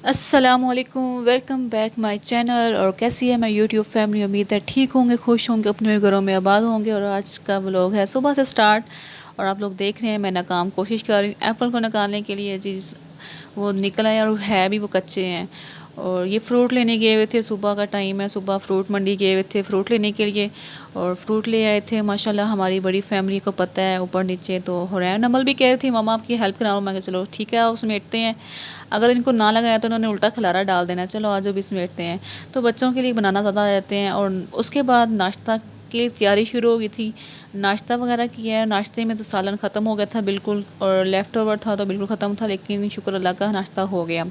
अस्सलामुअलैकुम, welcome back my channel. और कैसी है मैं यूट्यूब फैमिली, उम्मीद है ठीक होंगे, खुश होंगे, अपने घरों में आबाद होंगे। और आज का व्लॉग है सुबह से स्टार्ट। और आप लोग देख रहे हैं मैं नाकाम कोशिश कर रही हूँ एप्पल को निकालने के लिए। चीज़ वो निकल आए और है भी वो कच्चे हैं। और ये फ्रूट लेने गए हुए थे, सुबह का टाइम है, सुबह फ्रूट मंडी गए हुए थे फ्रूट लेने के लिए। और फ्रूट ले आए थे। माशाल्लाह हमारी बड़ी फैमिली को पता है ऊपर नीचे तो हो रहा है। नमल भी कह रही थी मामा आपकी हेल्प कराऊँ, मैं कहा चलो ठीक है आओ समेटते हैं। अगर इनको ना लगाया तो उन्होंने उल्टा खलारा डाल देना, चलो आज भी समेटते हैं। तो बच्चों के लिए बनाना ज़्यादा रहते हैं। और उसके बाद नाश्ता की तैयारी शुरू हो गई थी। नाश्ता वगैरह किया है। नाश्ते में तो सालन ख़त्म हो गया था बिल्कुल, और लेफ़्ट ओवर था तो बिल्कुल ख़त्म था, लेकिन शुक्र अल्लाह का नाश्ता हो गया।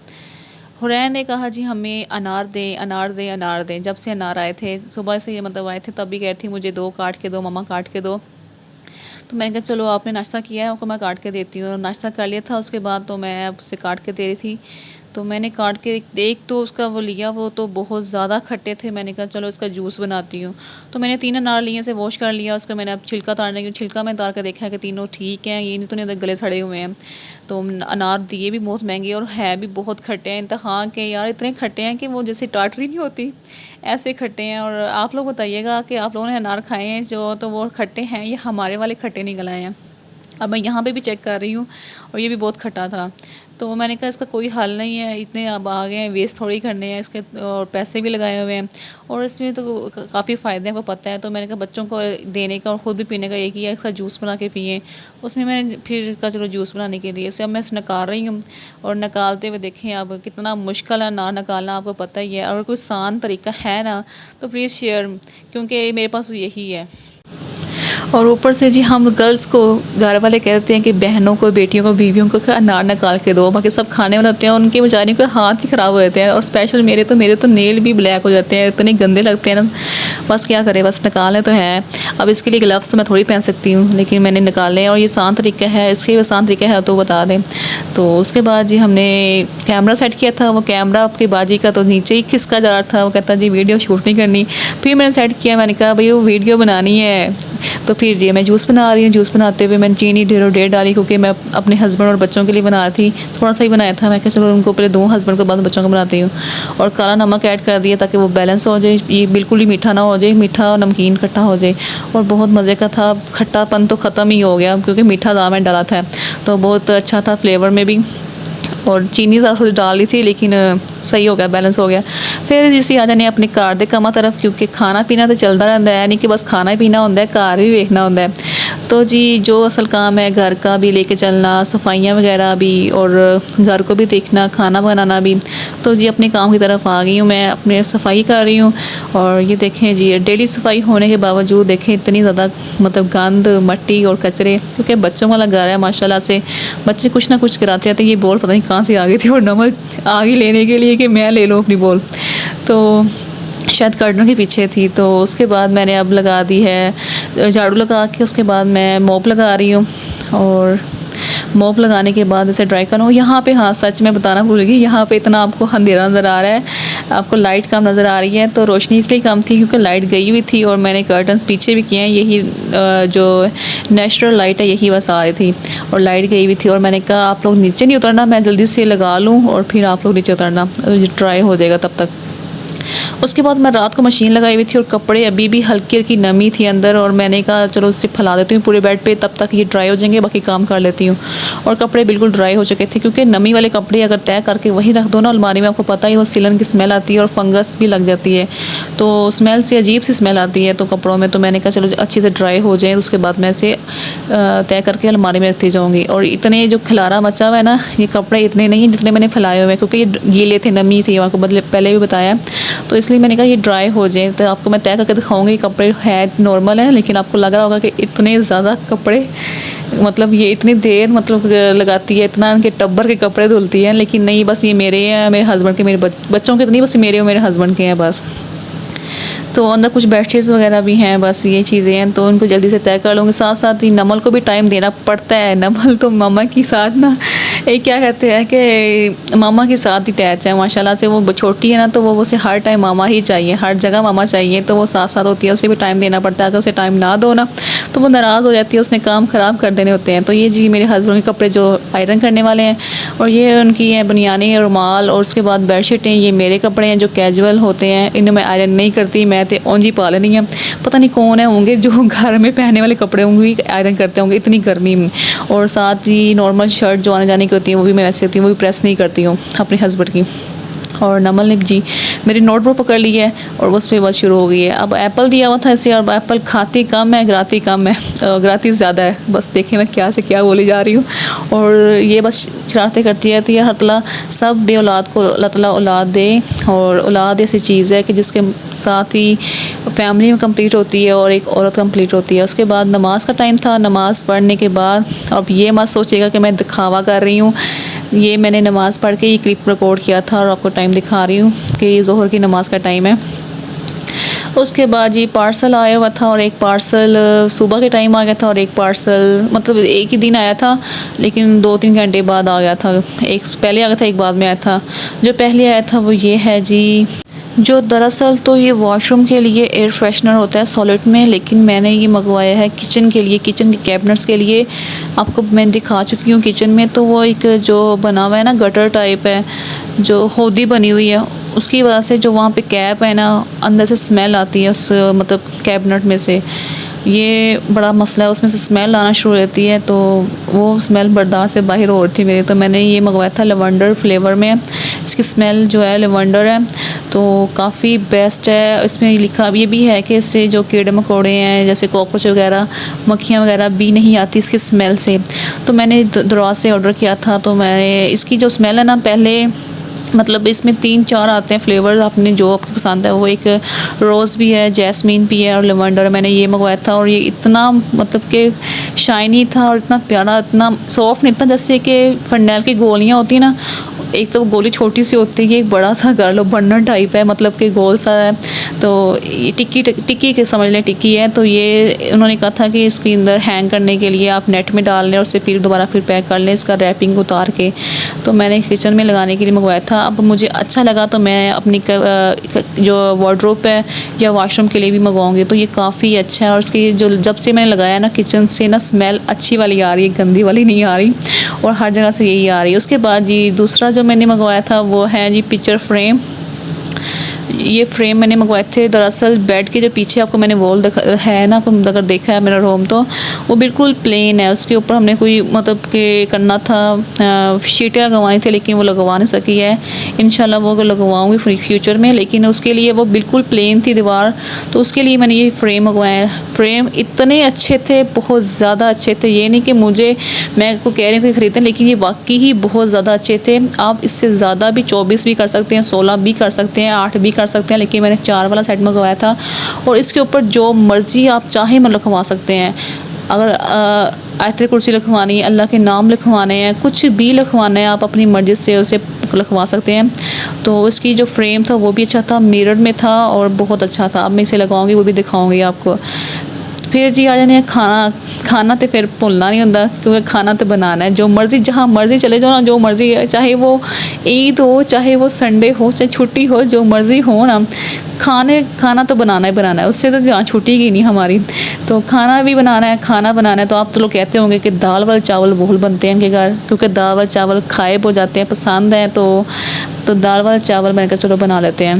हुरैन ने कहा जी हमें अनार दें अनार दें अनार दें। जब से अनार आए थे सुबह से, ये मतलब आए थे तब भी कह रही थी मुझे दो काट के दो मम्मा, काट के दो। तो मैंने कहा चलो आपने नाश्ता किया है, आपको मैं काट के देती हूँ। नाश्ता कर लिया था उसके बाद तो मैं उसे काट के दे रही थी। तो मैंने काट के एक तो उसका वो लिया, वो तो बहुत ज़्यादा खट्टे थे। मैंने कहा चलो इसका जूस बनाती हूँ। तो मैंने 3 अनार लिए से वॉश कर लिया। उसका मैंने अब छिलका उतारने की, छिलका में उतार कर देखा कि तीनों ठीक हैं, ये नहीं तो नहीं गले सड़े हुए हैं। तो अनार दिए भी बहुत महंगे और है भी बहुत खट्टे हैं। इंतहा के यार इतने खट्टे हैं कि वो जैसे टाटरी नहीं होती ऐसे खट्टे हैं। और आप लोग बताइएगा कि आप लोगों ने अनार खाए हैं जो, तो वो खट्टे हैं, ये हमारे वाले खट्टे निकल आए हैं। अब मैं यहाँ पे भी चेक कर रही हूँ और ये भी बहुत खट्टा था। तो मैंने कहा इसका कोई हल नहीं है, इतने अब आ गए हैं, वेस्ट थोड़ी करने हैं इसके, और पैसे भी लगाए हुए हैं और इसमें तो काफ़ी फ़ायदे हैं वो पता है। तो मैंने कहा बच्चों को देने का और ख़ुद भी पीने का एक ही है, इसका जूस बना के पिए। उसमें मैंने फिर कहा चलो जूस बनाने के लिए इसे अब मैं निकाल रही हूँ। और निकालते हुए देखें अब कितना मुश्किल है ना निकालना, आपको पता ही है। अगर कोई आसान तरीका है ना तो प्लीज़ शेयर, क्योंकि मेरे पास यही है। और ऊपर से जी हम गर्ल्स को घर वाले कहते हैं कि बहनों को, बेटियों को, बीवियों को अनार निकाल के दो। बाकी सब खाने वाले होते हैं, उनके बेचारियों के हाथ ही ख़राब हो जाते हैं। और स्पेशल मेरे तो नेल भी ब्लैक हो जाते हैं, इतने गंदे लगते हैं ना। बस क्या करें, बस निकालने तो हैं। अब इसके लिए ग्लव्स तो मैं थोड़ी पहन सकती हूँ, लेकिन मैंने निकाले। और ये आसान तरीका है, इसके आसान तरीका है तो बता दें। तो उसके बाद जी हमने कैमरा सेट किया था। वो कैमरा आपकी बाजी का तो नीचे ही खिसका जा रहा था। वो कहता जी वीडियो शूट नहीं करनी। फिर मैंने सेट किया, मैंने कहा भाई वो वीडियो बनानी है। तो फिर जी मैं जूस बना रही हूँ। जूस बनाते हुए मैंने चीनी ढेर डाली, क्योंकि मैं अपने हस्बैंड और बच्चों के लिए बना रही थी। थोड़ा सा ही बनाया था, मैं कहा चलो उनको पहले दूँ, हस्बैंड के बाद बच्चों को बनाती हूँ। और काला नमक ऐड कर दिया ताकि वो बैलेंस हो जाए, ये बिल्कुल ही मीठा ना हो जाए, मीठा और नमकीन इकट्ठा हो जाए। और बहुत मज़े का था। खट्टापन तो ख़त्म ही हो गया क्योंकि मीठा दाल में डाला था, तो बहुत अच्छा था फ्लेवर में भी। और चीनी ज़्यादा डाली थी, लेकिन सही हो गया, बैलेंस हो गया। फिर जिसी आ जाने अपने घर के कामों तरफ, क्योंकि खाना पीना तो चलता रहता है, नहीं कि बस खाना ही पीना होता है, घर भी देखना होता है। तो जी जो असल काम है घर का भी लेके चलना, सफाइयाँ वगैरह भी, और घर को भी देखना, खाना बनाना भी। तो जी अपने काम की तरफ आ गई हूँ, मैं अपने सफाई कर रही हूँ। और ये देखें जी डेली सफाई होने के बावजूद देखें इतनी ज़्यादा मतलब गंद, मट्टी और कचरे, क्योंकि बच्चों वाला घर है माशाल्लाह से। बच्चे कुछ ना कुछ कराते रहते हैं। ये बॉल पता नहीं कहाँ से आ गई थी, और नमक आगे लेने के लिए कि मैं ले लूँ अपनी बॉल, तो शायद कर्टनों के पीछे थी। तो उसके बाद मैंने अब लगा दी है झाड़ू लगा के, उसके बाद मैं मोप लगा रही हूँ। और मोप लगाने के बाद इसे ड्राई करूँ। यहाँ पे हाँ सच में बताना भूल गई, यहाँ पे इतना आपको अंधेरा नज़र आ रहा है, आपको लाइट कम नज़र आ रही है। तो रोशनी इसलिए कम थी क्योंकि लाइट गई हुई थी, और मैंने कर्टन्स पीछे भी किए हैं। यही जो नेचुरल लाइट है यही बस आ रही थी, और लाइट गई हुई थी। और मैंने कहा आप लोग नीचे नहीं उतरना, मैं जल्दी से लगा लूँ और फिर आप लोग नीचे उतरना, ड्राई हो जाएगा तब तक। उसके बाद मैं रात को मशीन लगाई हुई थी, और कपड़े अभी भी हल्की हल्की नमी थी अंदर, और मैंने कहा चलो उससे फैला देती हूँ पूरे बेड पे, तब तक ये ड्राई हो जाएंगे, बाकी काम कर लेती हूँ। और कपड़े बिल्कुल ड्राई हो चुके थे, क्योंकि नमी वाले कपड़े अगर तय करके वहीं रख दो ना अलमारी में, आपको पता ही वो सिलन की स्मेल आती है और फंगस भी लग जाती है। तो स्मेल से अजीब सी स्मेल आती है तो कपड़ों में। तो मैंने कहा चलो अच्छे से ड्राई हो जाए, उसके बाद मैं इसे तय करके अलमारी में रखती जाऊँगी। और इतने जो खिलारा मचा हुआ है ना, ये कपड़े इतने नहीं जितने मैंने फैलाए हुए हैं, क्योंकि ये गीले थे, नमी थी, आपको पहले भी बताया। तो इसलिए मैंने कहा ये ड्राई हो जाए तो आपको मैं तय करके दिखाऊंगी। कपड़े है नॉर्मल है, लेकिन आपको लग रहा होगा कि इतने ज़्यादा कपड़े, मतलब ये इतनी देर मतलब लगाती है, इतना इनके टब्बर के कपड़े धुलती है। लेकिन नहीं, बस ये मेरे हैं, मेरे हस्बैंड के, मेरे बच्चों के तो नहीं, बस मेरे और मेरे हस्बैंड के हैं बस। तो अंदर कुछ बेडशीट्स वगैरह भी हैं, बस ये चीज़ें हैं, तो उनको जल्दी से तय कर लूँगी। साथ साथ ही नमल को भी टाइम देना पड़ता है। नमल तो मम्मा के साथ ना एक क्या कहते हैं कि मामा के साथ ही अटैच है माशाल्लाह से। वो छोटी है ना, तो वो उसे हर टाइम मामा ही चाहिए, हर जगह मामा चाहिए, तो वो साथ साथ होती है, उसे भी टाइम देना पड़ता है। अगर उसे टाइम ना दो ना तो वो नाराज़ हो जाती है, उसने काम ख़राब कर देने होते हैं। तो ये जी मेरे हस्बैंड के कपड़े जो आयरन करने वाले हैं, और ये उनकी हैं बनियानी रुमाल, और उसके बाद बेडशीटें। ये मेरे कपड़े हैं जो कैजुअल होते हैं, इन्हें मैं आयरन नहीं करती, मैं तो ओंजी पा लेनी है। पता नहीं कौन है होंगे जो घर में पहनने वाले कपड़े होंगे आयरन करते होंगे इतनी गर्मी में। और साथ ही नॉर्मल शर्ट जो आने जाने की होती है वो भी मैं वैसे होती हूँ, वो भी प्रेस नहीं करती हूँ अपने हस्बैंड की। और नमल ने जी मेरी नोटबुक पकड़ ली है और उस पर बस शुरू हो गई है। अब एप्पल दिया हुआ था इसे, और एप्पल खाती कम है, गिराती कम है, गिराती ज़्यादा है। बस देखें मैं क्या से क्या बोली जा रही हूँ। और ये बस शरारतें करती रहती है। हर तला सब बे औलाद को अल्लाह ताला औलाद दे, और औलाद ऐसी चीज़ है कि जिसके साथ ही फैमिली में कंप्लीट होती है और एक औरत कंप्लीट होती है। उसके बाद नमाज़ का टाइम था, नमाज़ पढ़ने के बाद अब ये मत सोचिएगा कि मैं दिखावा कर रही हूँ, ये मैंने नमाज़ पढ़ के ये क्लिप रिकॉर्ड किया था और आपको टाइम दिखा रही हूँ कि ये ज़ोहर की नमाज़ का टाइम है। उसके बाद ये पार्सल आया हुआ था, और एक पार्सल सुबह के टाइम आ गया था, और एक पार्सल मतलब एक ही दिन आया था लेकिन 2-3 घंटे बाद आ गया था। एक पहले आ गया था, एक बाद में आया था। जो पहले आया था वो ये है जी, जो दरअसल तो ये वॉशरूम के लिए एयर फ्रेशनर होता है सॉलिड में, लेकिन मैंने ये मंगवाया है किचन के लिए, किचन के कैबिनेट्स के लिए। आपको मैं दिखा चुकी हूँ किचन में, तो वो एक जो बना हुआ है ना गटर टाइप है, जो होदी बनी हुई है, उसकी वजह से जो वहाँ पे कैप है ना, अंदर से स्मेल आती है उस मतलब कैबिनेट में से। ये बड़ा मसला है, उसमें से स्मेल आना शुरू रहती है, तो वो स्मेल बर्दाश्त से बाहर हो रही थी मेरी। तो मैंने ये मंगवाया था लेवेंडर फ्लेवर में, इसकी स्मेल जो है लेवेंडर है, तो काफ़ी बेस्ट है। इसमें लिखा ये भी है कि इससे जो कीड़े मकोड़े हैं जैसे कॉकरोच वगैरह, मक्खियाँ वगैरह भी नहीं आती इसकी स्मेल से। तो मैंने दराज से ऑर्डर किया था, तो मैंने इसकी जो स्मेल है ना, पहले मतलब इसमें 3-4 आते हैं फ्लेवर, आपने जो आपको पसंद है वो, एक रोज़ भी है, जैस्मीन भी है और लेवेंडर। मैंने ये मंगवाया था और ये इतना मतलब कि शाइनी था और इतना प्यारा, इतना सॉफ्ट नहीं था, जैसे कि फंडेल की गोलियां होती हैं ना, एक तो गोली छोटी सी होती है, एक बड़ा सा गर्लो बर्नर टाइप है, मतलब कि गोल सा है। तो ये टिक्की के समझ लें टिक्की है। तो ये उन्होंने कहा था कि इसके अंदर हैंग करने के लिए आप नेट में डाल लें और उससे फिर दोबारा फिर पैक कर लें, इसका रैपिंग उतार के। तो मैंने किचन में लगाने के लिए मंगवाया था। अब मुझे अच्छा लगा तो मैं अपनी जो वार्डरोब है या वॉशरूम के लिए भी मंगवाऊँगी। तो ये काफ़ी अच्छा है, और इसकी जो जब से मैंने लगाया ना किचन से ना स्मेल अच्छी वाली आ रही है, गंदी वाली नहीं आ रही, और हर जगह से यही आ रही है। उसके बाद जी दूसरा जो मैंने मंगवाया था वो है जी पिक्चर फ्रेम। ये फ्रेम मैंने मंगवाए थे दरअसल बेड के जो पीछे आपको मैंने वॉल है ना, आपको अगर देखा है मेरा रूम, तो वो बिल्कुल प्लेन है। उसके ऊपर हमने कोई मतलब कि करना था, शीटें लगवानी थी, लेकिन वो लगवा नहीं सकी है। इंशाल्लाह वो लगवाऊंगी फ्यूचर में, लेकिन उसके लिए वो बिल्कुल प्लेन थी दीवार, तो उसके लिए मैंने ये फ्रेम मंगवाया। फ्रेम इतने अच्छे थे, बहुत ज़्यादा अच्छे थे। ये नहीं कि मैं को कह रही हूँ कि ख़रीदें, लेकिन ये वाकई ही बहुत ज़्यादा अच्छे थे। आप इससे ज़्यादा भी 24 भी कर सकते हैं, 16 भी कर सकते हैं, 8 भी कर सकते हैं, लेकिन मैंने 4 वाला सेट मंगवाया था। और इसके ऊपर जो मर्ज़ी आप चाहें मतलब लिखवा सकते हैं। अगर आयत कुर्सी लिखवानी है, अल्लाह के नाम लिखवाने हैं, कुछ भी लिखवाना है, आप अपनी मर्ज़ी से उसे लिखवा सकते हैं। तो इसकी जो फ्रेम था वो भी अच्छा था, मिरर में था और बहुत अच्छा था। अब मैं इसे लगाऊंगी, वो भी दिखाऊंगी आपको। फिर जी आ जाने खाना तो फिर भुलना नहीं होता, क्योंकि खाना तो बनाना है। जो मर्ज़ी जहाँ मर्ज़ी चले जाओ ना, जो मर्ज़ी है, चाहे वो ईद हो, चाहे वो संडे हो, चाहे छुट्टी हो, जो मर्ज़ी हो ना, खाना तो बनाना ही बनाना है। उससे तो जहाँ छुट्टी की नहीं हमारी, तो खाना भी बनाना है, खाना बनाना है। तो आप तो लोग कहते होंगे कि दाल वाले चावल बहुत बनते हैं इनके घर, क्योंकि दाल वाले चावल खाए हो जाते हैं, पसंद हैं। तो दाल वाले चावल मैंने कहा चलो बना लेते हैं।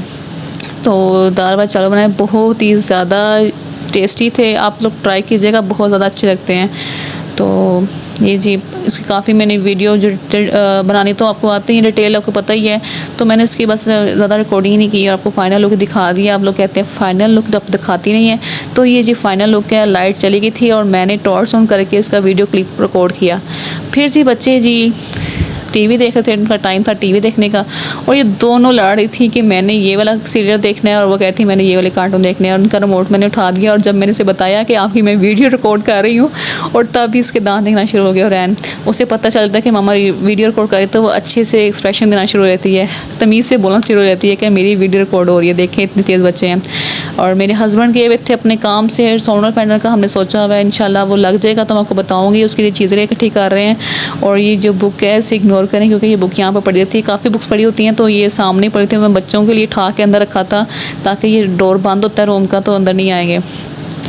तो दाल वाले चावल बनाए, बहुत ही ज़्यादा टेस्टी थे। आप लोग ट्राई कीजिएगा, बहुत ज़्यादा अच्छे लगते हैं। तो ये जी इसकी काफ़ी मैंने वीडियो जो बनानी तो आपको आती है, डिटेल आपको पता ही है, तो मैंने इसकी बस ज़्यादा रिकॉर्डिंग नहीं की, आपको फ़ाइनल लुक दिखा दिया। आप लोग कहते हैं फ़ाइनल लुक आप दिखाती नहीं है, तो ये जी फ़ाइनल लुक है। लाइट चली गई थी और मैंने टॉर्च ऑन करके इसका वीडियो क्लिप रिकॉर्ड किया। फिर जी बच्चे जी टीवी देख रहे थे, उनका टाइम था टीवी देखने का, और ये दोनों लड़ रही थी कि मैंने ये वाला सीरियल देखना है और वो कहती मैंने ये वाले कार्टून देखने हैं। और उनका रिमोट मैंने उठा दिया, और जब मैंने इसे बताया कि आपकी मैं वीडियो रिकॉर्ड कर रही हूँ, और तभी इसके दांत देखना शुरू हो गया। और उसे पता चलता है कि मामा वीडियो रिकॉर्ड करे, तो वो अच्छे से एक्सप्रेशन देना शुरू हो जाती है, तमीज़ से बोलना शुरू हो जाती है कि मेरी वीडियो रिकॉर्ड हो रही है, देखें इतनी तेज़ बच्चे हैं। और मेरे हस्बैंड गए हुए थे अपने काम से सोलर पैनल का, हमने सोचा हुआ है इंशाल्लाह वो लग जाएगा तो मैं आपको बताऊँगी। उसके लिए चीज़ें इकट्ठी कर रहे हैं। और ये जो बुक है इसे इग्नोर करें क्योंकि ये बुक यहाँ पर पड़ी रहती है, काफ़ी बुक्स पड़ी होती हैं तो ये सामने पड़ी थी, मैं बच्चों के लिए उठा के अंदर रखा था ताकि ये डोर बंद होता है रूम का तो अंदर नहीं आएंगे।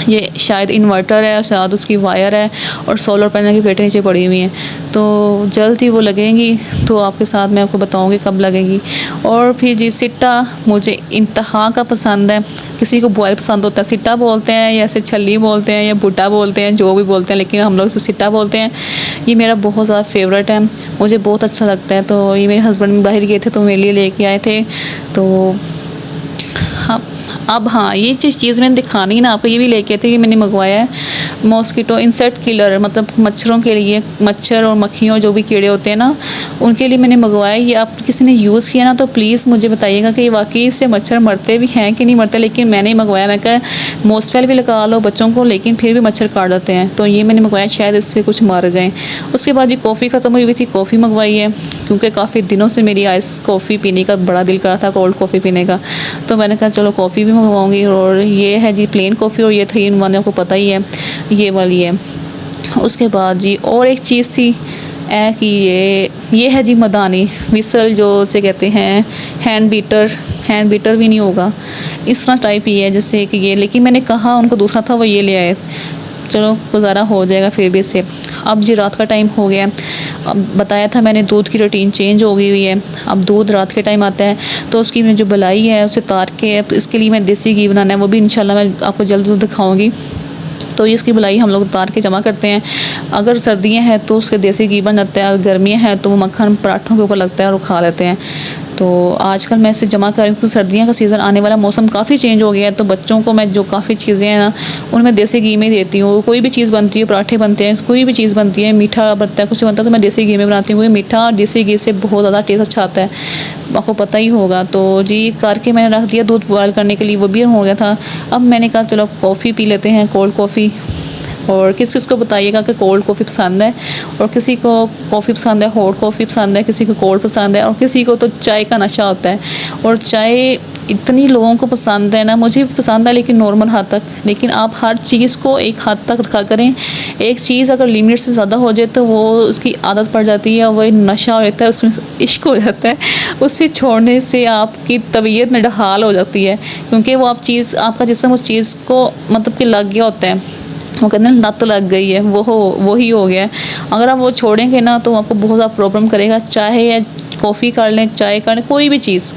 ये शायद इन्वर्टर है और शायद उसकी वायर है और सोलर पैनल की प्लेटें नीचे पड़ी हुई हैं, तो जल्द ही वो लगेंगी तो आपके साथ मैं आपको बताऊंगी कब लगेंगी। और फिर जी सिट्टा मुझे इंतहा का पसंद है, किसी को बॉयल पसंद होता है, सिट्टा बोलते हैं या ऐसे छल्ली बोलते हैं या भुट्टा बोलते हैं, जो भी बोलते हैं, लेकिन हम लोग इसे सिट्टा बोलते हैं। ये मेरा बहुत ज़्यादा फेवरेट है, मुझे बहुत अच्छा लगता है। तो ये मेरे हस्बैंड बाहर गए थे तो मेरे लिए लेके आए थे। तो अब हाँ ये चीज़ मैंने दिखानी ना आपको, ये भी लेके थे, ये मैंने मंगवाया है मॉस्किटो इंसेक्ट किलर, मतलब मच्छरों के लिए, मच्छर और मक्खियों जो भी कीड़े होते हैं ना उनके लिए मैंने मंगवाया। ये आप किसी ने यूज़ किया ना तो प्लीज़ मुझे बताइएगा कि वाकई इससे मच्छर मरते भी हैं कि नहीं मरते। लेकिन मैंने ही मंगवाया, मैं कहा मॉस्फेल भी लगा लो बच्चों को लेकिन फिर भी मच्छर काट देते हैं, तो ये मैंने मंगवाया शायद इससे कुछ मार जाएँ। उसके बाद ये कॉफ़ी ख़त्म हुई हुई थी, कॉफ़ी मंगवाई है क्योंकि काफ़ी दिनों से मेरी आइस कॉफ़ी पीने का बड़ा दिल कर रहा था, कोल्ड कॉफ़ी पीने का, तो मैंने कहा चलो कॉफ़ी भी मंगवाऊंगी। और ये है जी प्लेन कॉफ़ी और ये 3 in 1 आपको पता ही है ये वाली है। उसके बाद जी और एक चीज़ थी कि ये है जी मदानी विसल जो उसे कहते हैं, हैंड बीटर भी नहीं होगा, इस तरह टाइप ही है जैसे कि ये, लेकिन मैंने कहा उनको दूसरा था वो ये ले आए, चलो गुजारा हो जाएगा फिर भी इससे। अब जी रात का टाइम हो गया, अब बताया था मैंने दूध की रूटीन चेंज हो गई हुई है, अब दूध रात के टाइम आता है तो उसकी मैं जो बलाई है उसे तार के, अब इसके लिए मैं देसी घी बनाना है वो भी इंशाल्लाह मैं आपको जल्द दिखाऊंगी। तो इसकी बलाई हम लोग उतार के जमा करते हैं, अगर सर्दियाँ हैं तो उसके देसी घी बन जाता है, अगर गर्मियाँ हैं तो वो मक्खन पराठों के ऊपर लगता है और वो खा लेते हैं। तो आजकल मैं इसे जमा कर रही हूँ क्योंकि सर्दियों का सीज़न आने वाला, मौसम काफ़ी चेंज हो गया है, तो बच्चों को मैं जो काफ़ी चीज़ें हैं ना उनमें देसी घी में देती हूँ। कोई भी चीज़ बनती है, पराठे बनते हैं, कोई भी चीज़ बनती है, मीठा बनता है, कुछ बनता है तो मैं देसी घी में बनाती हूँ, क्योंकि मीठा देसी घी से बहुत ज़्यादा टेस्ट अच्छा आता है, आपको पता ही होगा। तो जी करके मैंने रख दिया दूध बॉयल करने के लिए, वो भी हो गया था। अब मैंने कहा चलो कॉफ़ी पी लेते हैं, कोल्ड कॉफ़ी। और किस किस को बताइएगा कि कोल्ड कॉफ़ी पसंद है, और किसी को कॉफ़ी पसंद है, हॉट कॉफ़ी पसंद है, किसी को कोल्ड पसंद है, और किसी को तो चाय का नशा होता है। और चाय इतनी लोगों को पसंद है ना, मुझे भी पसंद है लेकिन नॉर्मल हद तक, लेकिन आप हर चीज़ को एक हद तक रखा करें। एक चीज़ अगर लिमिट से ज़्यादा हो जाए तो वो उसकी आदत पड़ जाती है, वही नशा हो जाता है, उसमें इश्क हो जाता है, उससे छोड़ने से आपकी तबीयत नडहाल हो जाती है, क्योंकि वो आप चीज़, आपका जिस्म उस चीज़ को मतलब कि लग गया होता है, वो कहते हैं लत लग गई है, वो ही हो गया है। अगर आप वो छोड़ेंगे ना तो आपको बहुत ज़्यादा प्रॉब्लम करेगा, चाहे या कॉफ़ी कर लें, चाय कर लें, कोई भी चीज़,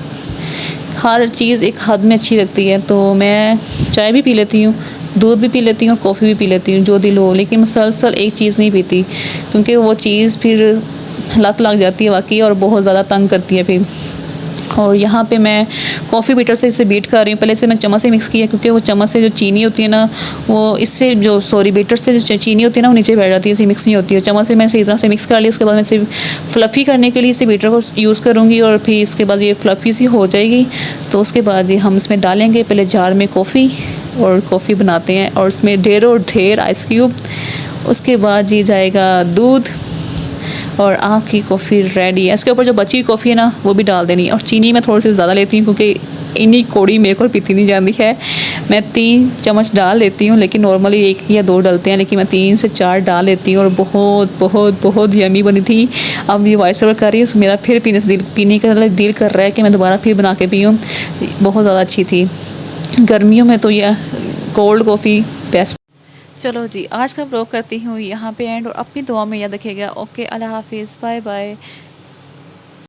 हर चीज़ एक हद में अच्छी लगती है। तो मैं चाय भी पी लेती हूँ, दूध भी पी लेती हूँ और कॉफ़ी भी पी लेती हूँ जो दिल हो, लेकिन मुसलसल एक चीज़ नहीं पीती क्योंकि वो चीज़ फिर लत लग जाती है वाकई और बहुत ज़्यादा तंग करती है फिर। और यहाँ पे मैं कॉफ़ी बीटर से इसे बीट कर रही हूँ, पहले से मैं चम्मच से मिक्स किया क्योंकि वो चम्मच से जो चीनी होती है ना वो इससे जो बीटर से जो चीनी होती है ना वो नीचे बैठ जाती है, इसे मिक्स नहीं होती है। चम्मच से मैं इसी तरह से मिक्स कर ली, उसके बाद मैं इसे फ्लफ़ी करने के लिए इसे बीटर को यूज़ करूँगी और फिर इसके बाद ये फ्लफ़ी सी हो जाएगी तो उसके बाद ये हम इसमें डालेंगे पहले जार में कॉफ़ी, और कॉफ़ी बनाते हैं और इसमें ढेरों ढेर आइस क्यूब, उसके बाद ये जाएगा दूध और आपकी कॉफ़ी रेडी है। इसके ऊपर जो बची हुई कॉफ़ी है ना वो भी डाल देनी, और चीनी मैं थोड़ी सी ज़्यादा लेती हूँ क्योंकि इन्हीं कौड़ी मेरे को पीती नहीं जाती है, मैं 3 चम्मच डाल लेती हूँ, लेकिन नॉर्मली 1 या 2 डलते हैं, लेकिन मैं 3 से 4 डाल लेती हूँ। और बहुत बहुत बहुत यमी बनी थी। अब ये वॉइस ओवर कर रही है, मेरा फिर पीने का दिल कर रहा है कि मैं दोबारा फिर बना के पीऊँ, बहुत ज़्यादा अच्छी थी। गर्मियों में तो यह कोल्ड कॉफ़ी बेस्ट। चलो जी आज का ब्लॉग करती हूँ यहाँ पे एंड, और अपनी दुआ में याद रखिएगा। ओके, अल्लाह हाफिज़, बाय बाय।